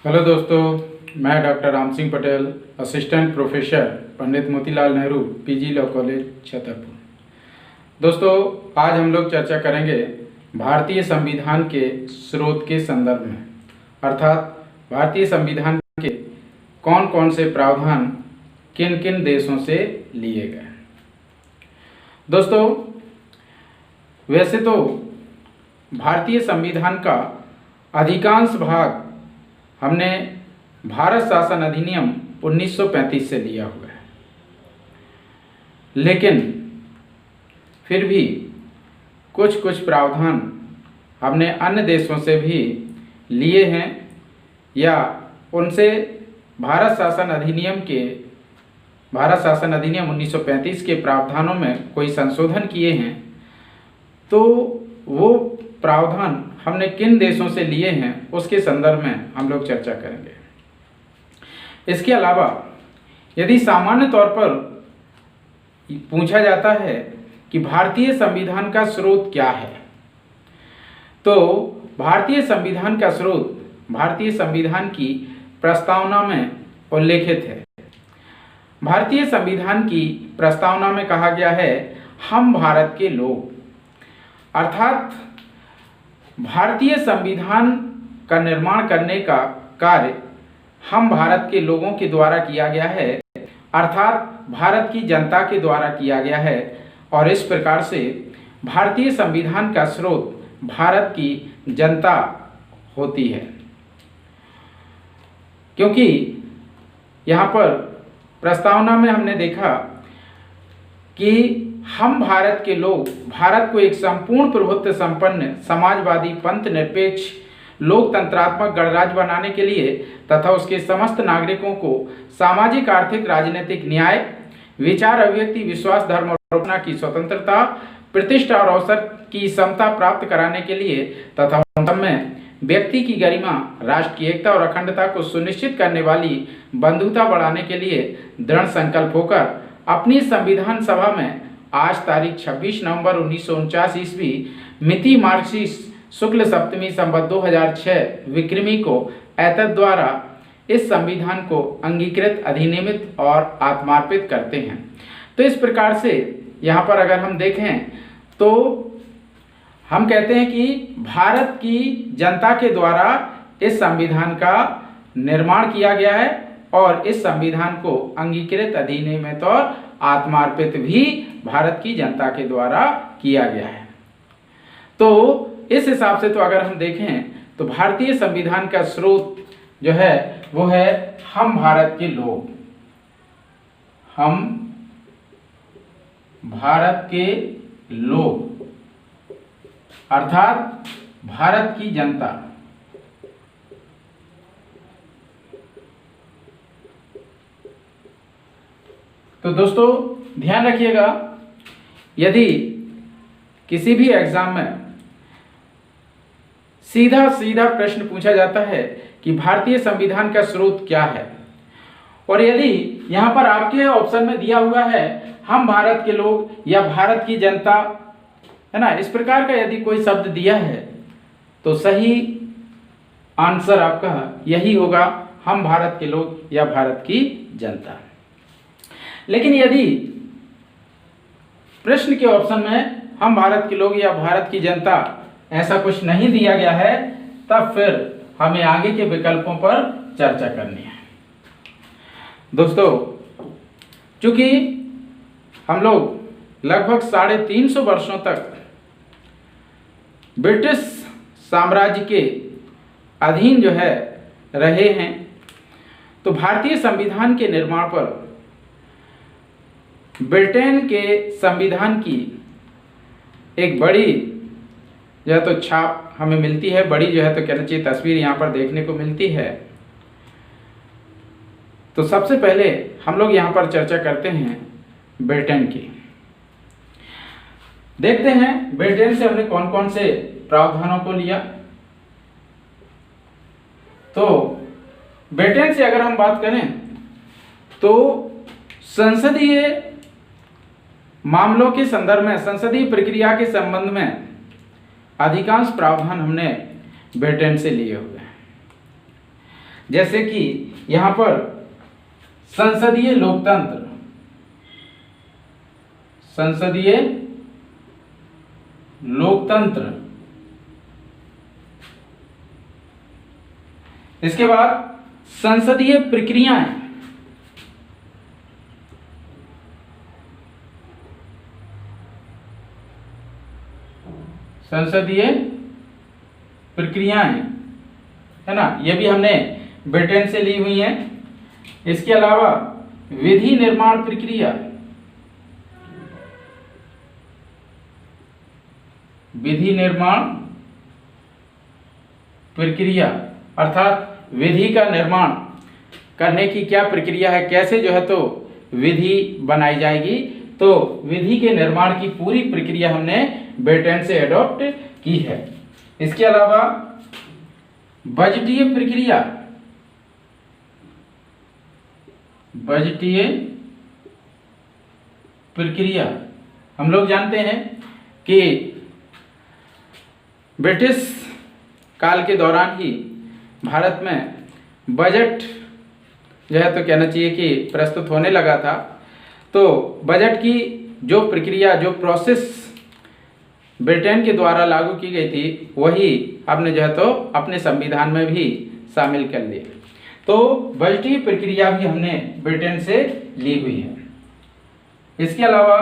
Hello दोस्तों, मैं doctor Ram Singh Patel, assistant professor, Pandit Motilal Nehru PG law college Chhatarpur. दोस्तों, आज हम लोग चर्चा करेंगे भारतीय संविधान के स्रोत के संदर्भ में, अर्थात भारतीय संविधान के कौन कौन से प्रावधान किन किन देशों से लिए गए। दोस्तों, वैसे तो भारतीय संविधान का अधिकांश भाग हमने भारत शासन अधिनियम 1935 से लिया हुआ है, लेकिन फिर भी कुछ कुछ प्रावधान हमने अन्य देशों से भी लिए हैं या उनसे भारत शासन अधिनियम 1935 के प्रावधानों में कोई संशोधन किए हैं। तो वो प्रावधान हमने किन देशों से लिए हैं उसके संदर्भ में हम लोग चर्चा करेंगे। इसके अलावा यदि सामान्य तौर पर पूछा जाता है कि भारतीय संविधान का स्रोत क्या है, तो भारतीय संविधान का स्रोत भारतीय संविधान की प्रस्तावना में उल्लेखित है। भारतीय संविधान की प्रस्तावना में कहा गया है, हम भारत के लोग, अर्थात भारतीय संविधान का निर्माण करने का कार्य हम भारत के लोगों के द्वारा किया गया है, अर्थात भारत की जनता के द्वारा किया गया है। और इस प्रकार से भारतीय संविधान का स्रोत भारत की जनता होती है, क्योंकि यहाँ पर प्रस्तावना में हमने देखा कि हम भारत के लोग भारत को एक संपूर्ण प्रभुत्व संपन्न समाजवादी पंथ निरपेक्ष लोकतंत्रात्मक गणराज्य बनाने के लिए तथा उसके समस्त नागरिकों को सामाजिक आर्थिक राजनीतिक न्याय, विचार अभिव्यक्ति, विश्वास, धर्म और कल्पना की स्वतंत्रता, प्रतिष्ठा और अवसर की समता प्राप्त कराने के लिए तथा उन सब में व्यक्ति की गरिमा, राष्ट्र की एकता और अखंडता को सुनिश्चित करने वाली बंधुता बढ़ाने के लिए दृढ़ संकल्प होकर अपनी संविधान सभा में आज तारीख 26 नवंबर 1949 ईस्वी मिति मार्गशीर शुक्ल सप्तमी संवत 2006 विक्रमी को एतद द्वारा इस संविधान को अंगीकृत, अधिनियमित और आत्मार्पित करते हैं। तो इस प्रकार से यहाँ पर अगर हम देखें तो हम कहते हैं कि भारत की जनता के द्वारा इस संविधान का निर्माण किया गया है और इस संविधान को अंगीकृत, अधिनियमित और आत्मार्पित भी भारत की जनता के द्वारा किया गया है। तो इस हिसाब से तो अगर हम देखें तो भारतीय संविधान का स्रोत जो है वो है हम भारत के लोग, हम भारत के लोग, अर्थात भारत की जनता। तो दोस्तों ध्यान रखिएगा, यदि किसी भी एग्जाम में सीधा सीधा प्रश्न पूछा जाता है कि भारतीय संविधान का स्रोत क्या है, और यदि यहां पर आपके ऑप्शन में दिया हुआ है हम भारत के लोग या भारत की जनता, है ना, इस प्रकार का यदि कोई शब्द दिया है तो सही आंसर आपका यही होगा, हम भारत के लोग या भारत की जनता। लेकिन यदि प्रश्न के ऑप्शन में हम भारत के लोग या भारत की जनता ऐसा कुछ नहीं दिया गया है, तब फिर हमें आगे के विकल्पों पर चर्चा करनी है। दोस्तों, चूंकि हम लोग लगभग 350 वर्षों तक ब्रिटिश साम्राज्य के अधीन जो है रहे हैं, तो भारतीय संविधान के निर्माण पर ब्रिटेन के संविधान की एक बड़ी जो है तो छाप हमें मिलती है, बड़ी जो है तो कहना चाहिए तस्वीर यहाँ पर देखने को मिलती है। तो सबसे पहले हम लोग यहाँ पर चर्चा करते हैं ब्रिटेन की। देखते हैं ब्रिटेन से हमने कौन कौन से प्रावधानों को लिया। तो ब्रिटेन से अगर हम बात करें तो संसदीय मामलों के संदर्भ में, संसदीय प्रक्रिया के संबंध में अधिकांश प्रावधान हमने ब्रिटेन से लिए हुए हैं। जैसे कि यहाँ पर संसदीय लोकतंत्र, संसदीय लोकतंत्र, इसके बाद संसदीय प्रक्रियाएं, संसदीय प्रक्रियाएं, है ना, ये भी हमने ब्रिटेन से ली हुई हैं। इसके अलावा विधि निर्माण प्रक्रिया, विधि निर्माण प्रक्रिया अर्थात विधि का निर्माण करने की क्या प्रक्रिया है, कैसे जो है तो विधि बनाई जाएगी, तो विधि के निर्माण की पूरी प्रक्रिया हमने ब्रिटेन से अडॉप्ट की है। इसके अलावा बजटीय प्रक्रिया, बजटीय प्रक्रिया हम लोग जानते हैं कि ब्रिटिश काल के दौरान ही भारत में बजट जो है तो कहना चाहिए कि प्रस्तुत होने लगा था। तो बजट की जो प्रक्रिया, जो प्रोसेस ब्रिटेन के द्वारा लागू की गई थी, वही आपने जो है तो अपने संविधान में भी शामिल कर ली। तो बजटीय प्रक्रिया भी हमने ब्रिटेन से ली हुई है। इसके अलावा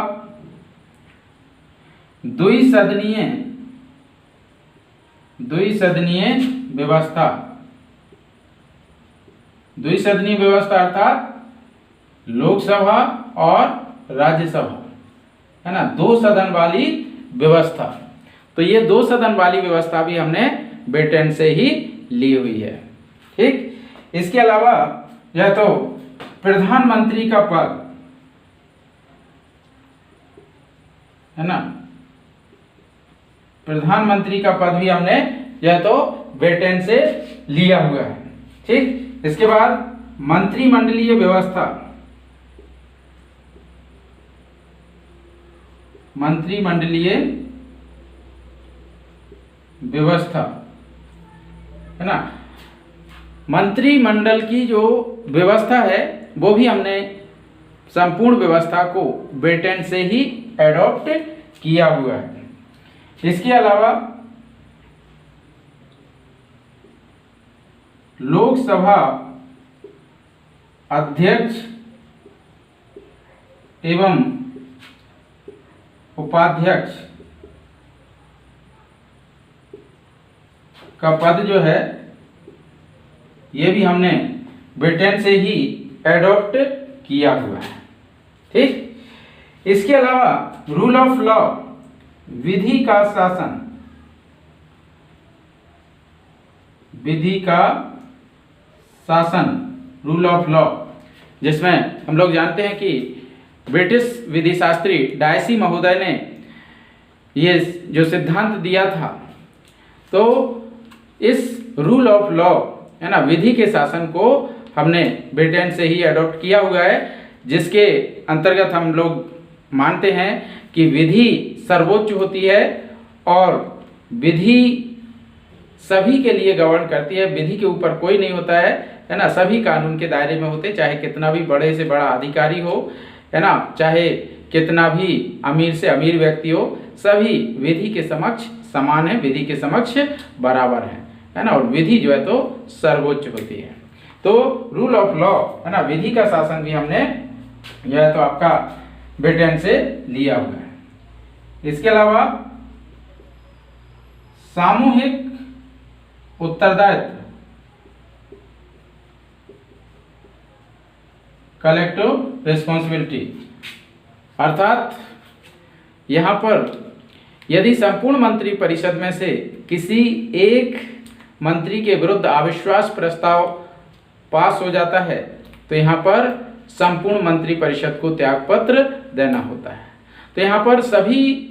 द्विसदनीय व्यवस्था, द्विसदनीय व्यवस्था अर्थात लोकसभा और राज्यसभा, है ना, 2 सदन वाली व्यवस्था। तो ये 2 सदन वाली व्यवस्था भी हमने ब्रिटेन से ही ली हुई है। ठीक, इसके अलावा जो है तो प्रधानमंत्री का पद, है ना, प्रधानमंत्री का पद भी हमने जो है तो ब्रिटेन से लिया हुआ है। ठीक, इसके बाद मंत्रिमंडलीय व्यवस्था, मंत्रिमंडलीय व्यवस्था, है ना, मंत्रिमंडल की जो व्यवस्था है वो भी हमने संपूर्ण व्यवस्था को ब्रिटेन से ही एडॉप्ट किया हुआ है। इसके अलावा लोकसभा अध्यक्ष एवं उपाध्यक्ष का पद जो है ये भी हमने ब्रिटेन से ही एडॉप्ट किया हुआ है। ठीक, इसके अलावा रूल ऑफ लॉ, विधि का शासन, विधि का शासन, रूल ऑफ लॉ, जिसमें हम लोग जानते हैं कि ब्रिटिश विधि शास्त्री डायसी महोदय ने ये जो सिद्धांत दिया था, तो इस रूल ऑफ लॉ, है ना, विधि के शासन को हमने ब्रिटेन से ही अडॉप्ट किया हुआ है, जिसके अंतर्गत हम लोग मानते हैं कि विधि सर्वोच्च होती है और विधि सभी के लिए गवर्न करती है। विधि के ऊपर कोई नहीं होता है ना, सभी कानून के दायरे में होते, चाहे कितना भी बड़े से बड़ा अधिकारी हो, है ना, चाहे कितना भी अमीर से अमीर व्यक्ति हो, सभी विधि के समक्ष समान है, विधि के समक्ष बराबर है ना, और विधि जो है तो सर्वोच्च होती है। तो रूल ऑफ लॉ, है ना, विधि का शासन भी हमने जो है तो आपका ब्रिटेन से लिया हुआ है। इसके अलावा सामूहिक उत्तरदायित्व, कलेक्टिव रिस्पॉन्सिबिलिटी, अर्थात यहाँ पर यदि संपूर्ण मंत्री परिषद में से किसी एक मंत्री के विरुद्ध अविश्वास प्रस्ताव पास हो जाता है, तो यहाँ पर संपूर्ण मंत्री परिषद को त्यागपत्र देना होता है। तो यहाँ पर सभी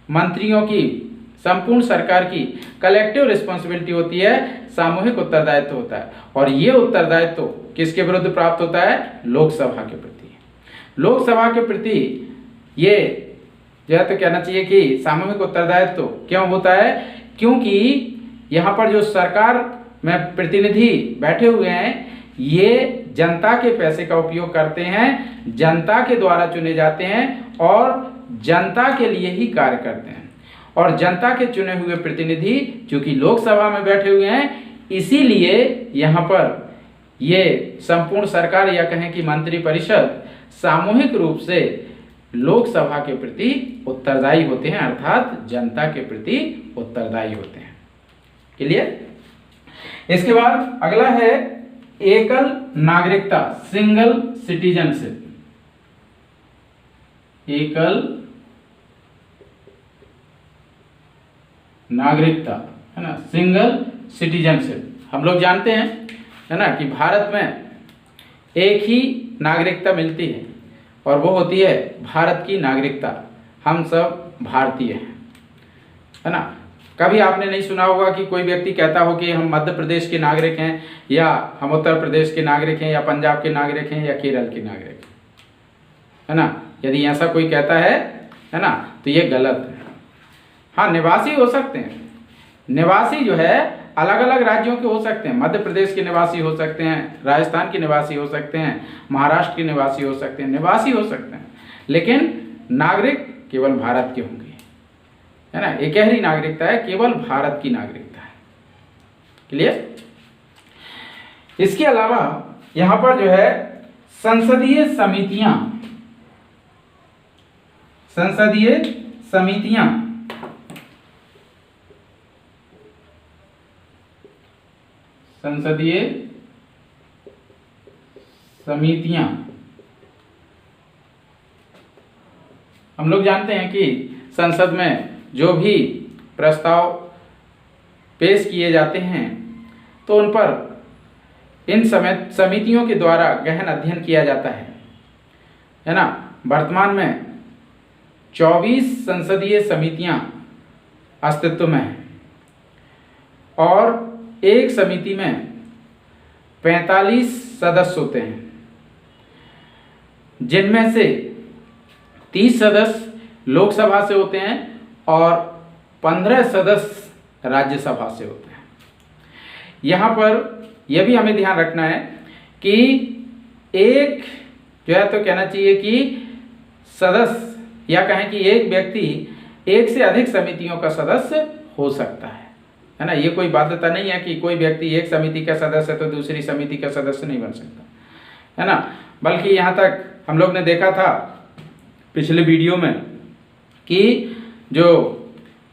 मंत्रियों की, संपूर्ण सरकार की कलेक्टिव रिस्पॉन्सिबिलिटी होती है, सामूहिक उत्तरदायित्व होता है, और ये उत्तरदायित्व किसके विरुद्ध प्राप्त होता है? लोकसभा के प्रति। लोकसभा के प्रति ये जो है तो कहना चाहिए कि सामूहिक उत्तरदायित्व क्यों होता है? क्योंकि यहाँ पर जो सरकार में प्रतिनिधि बैठे हुए हैं, ये जनता के पैसे का उपयोग करते हैं, जनता के द्वारा चुने जाते हैं और जनता के लिए ही कार्य करते हैं। और जनता के चुने हुए प्रतिनिधि चूंकि लोकसभा में बैठे हुए हैं, इसीलिए यहाँ पर ये संपूर्ण सरकार या कहें कि मंत्रिपरिषद सामूहिक रूप से लोकसभा के प्रति उत्तरदायी होते हैं, अर्थात जनता के प्रति उत्तरदायी होते हैं। क्लियर? इसके बाद अगला है एकल नागरिकता, सिंगल सिटीजनशिप। एकल नागरिकता है ना, सिंगल सिटीजनशिप। हम लोग जानते हैं है ना कि भारत में एक ही नागरिकता मिलती है और वो होती है भारत की नागरिकता। हम सब भारतीय हैं, है ना। कभी आपने नहीं सुना होगा कि कोई व्यक्ति कहता हो कि हम मध्य प्रदेश के नागरिक हैं, या हम उत्तर प्रदेश के नागरिक हैं, या पंजाब के नागरिक हैं, या केरल के नागरिक हैं, है ना। यदि ऐसा कोई कहता है ना, तो ये गलत है। हाँ, निवासी हो सकते हैं। निवासी जो है अलग अलग राज्यों के हो सकते हैं। मध्य प्रदेश के निवासी हो सकते हैं, राजस्थान के निवासी हो सकते हैं, महाराष्ट्र के निवासी हो सकते हैं, निवासी हो सकते हैं, लेकिन नागरिक केवल भारत के होंगे, है ना। एक गहरी नागरिकता है, केवल भारत की नागरिकता है। क्लियर? इसके अलावा यहां पर जो है संसदीय समितियां, संसदीय समितियां, संसदीय समितियां, हम लोग जानते हैं कि संसद में जो भी प्रस्ताव पेश किए जाते हैं तो उन पर इन समितियों के द्वारा गहन अध्ययन किया जाता है ना। वर्तमान में 24 संसदीय समितियां अस्तित्व में हैं और एक समिति में 45 सदस्य होते हैं, जिनमें से 30 सदस्य लोकसभा से होते हैं और 15 सदस्य राज्यसभा से होते हैं। यहाँ पर यह भी हमें ध्यान रखना है कि एक जो है तो कहना चाहिए कि सदस्य या कहें कि एक व्यक्ति एक से अधिक समितियों का सदस्य हो सकता है ना। ये कोई बाध्यता नहीं है कि कोई व्यक्ति एक समिति का सदस्य है तो दूसरी समिति का सदस्य नहीं बन सकता, है ना। बल्कि यहाँ तक हम लोग ने देखा था पिछले वीडियो में कि जो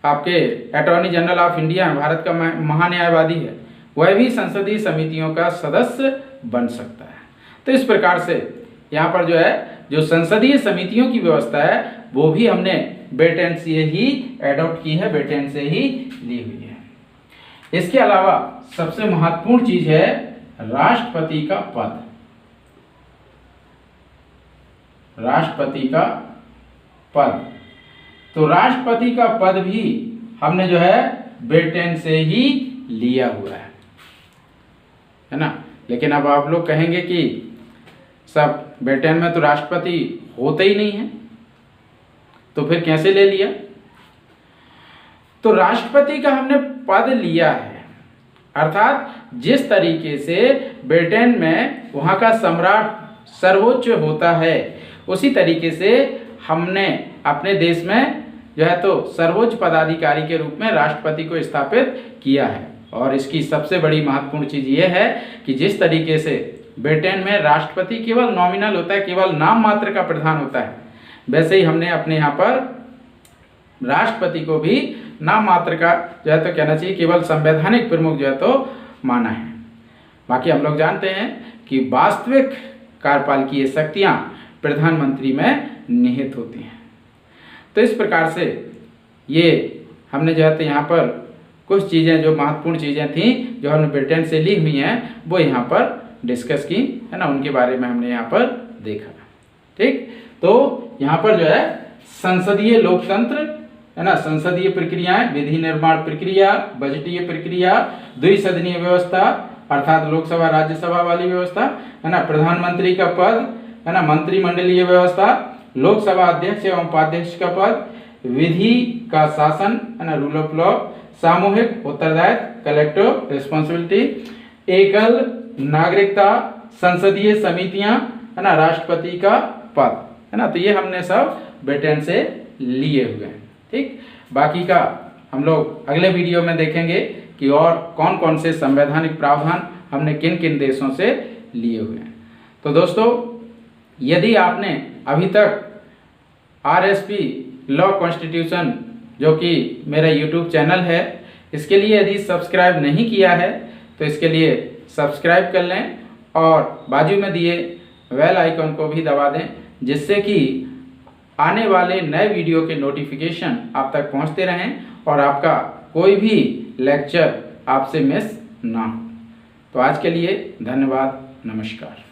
आपके अटॉर्नी जनरल ऑफ इंडिया है, भारत का महान्यायवादी है, वह भी संसदीय समितियों का सदस्य बन सकता है। तो इस प्रकार से यहाँ पर जो है जो संसदीय समितियों की व्यवस्था है वो भी हमने ब्रिटेन से ही एडॉप्ट की है, ब्रिटेन से ही ली हुई है। इसके अलावा सबसे महत्वपूर्ण चीज है राष्ट्रपति का पद। राष्ट्रपति का पद, तो राष्ट्रपति का पद भी हमने जो है ब्रिटेन से ही लिया हुआ है ना। लेकिन अब आप लोग कहेंगे कि सब ब्रिटेन में तो राष्ट्रपति होते ही नहीं है, तो फिर कैसे ले लिया? तो राष्ट्रपति का हमने पद लिया है, अर्थात जिस तरीके से ब्रिटेन में वहाँ का सम्राट सर्वोच्च होता है, उसी तरीके से हमने अपने देश में जो है तो सर्वोच्च पदाधिकारी के रूप में राष्ट्रपति को स्थापित किया है। और इसकी सबसे बड़ी महत्वपूर्ण चीज़ ये है कि जिस तरीके से ब्रिटेन में राष्ट्रपति केवल नॉमिनल होता है, केवल नाम मात्र का प्रधान होता है, वैसे ही हमने अपने यहाँ पर राष्ट्रपति को भी नाम मात्र का जो है तो कहना चाहिए केवल संवैधानिक प्रमुख जो है तो माना है। बाकी हम लोग जानते हैं कि वास्तविक कार्यपालकीय शक्तियाँ प्रधानमंत्री में निहित होती हैं। तो इस प्रकार से ये हमने जो है तो यहाँ पर कुछ चीज़ें जो महत्वपूर्ण चीज़ें थीं जो हमने ब्रिटेन से ली हुई हैं वो यहाँ पर डिस्कस की है ना, उनके बारे में हमने यहाँ पर देखा। ठीक, तो यहाँ पर जो है संसदीय लोकतंत्र है ना, संसदीय प्रक्रियाएं, विधि निर्माण प्रक्रिया, बजटीय प्रक्रिया, द्विसदनीय व्यवस्था अर्थात लोकसभा राज्यसभा वाली व्यवस्था है ना, प्रधानमंत्री का पद है ना, मंत्रिमंडलीय व्यवस्था, लोकसभा अध्यक्ष एवं उपाध्यक्ष का पद, विधि का शासन है ना, रूल ऑफ लॉ, सामूहिक उत्तरदायित्व, कलेक्टिव रिस्पॉन्सिबिलिटी, एकल नागरिकता, संसदीय समितियां, है ना, राष्ट्रपति का पद, है ना। तो ये हमने सब ब्रिटेन से लिए हुए हैं। ठीक, बाकी का हम लोग अगले वीडियो में देखेंगे कि और कौन कौन से संवैधानिक प्रावधान हमने किन किन देशों से लिए हुए हैं। तो दोस्तों, यदि आपने अभी तक RSP लॉ कॉन्स्टिट्यूशन, जो कि मेरा YouTube चैनल है, इसके लिए यदि सब्सक्राइब नहीं किया है तो इसके लिए सब्सक्राइब कर लें और बाजू में दिए बेल आइकन को भी दबा दें, जिससे कि आने वाले नए वीडियो के नोटिफिकेशन आप तक पहुंचते रहें और आपका कोई भी लेक्चर आपसे मिस ना हो। तो आज के लिए धन्यवाद, नमस्कार।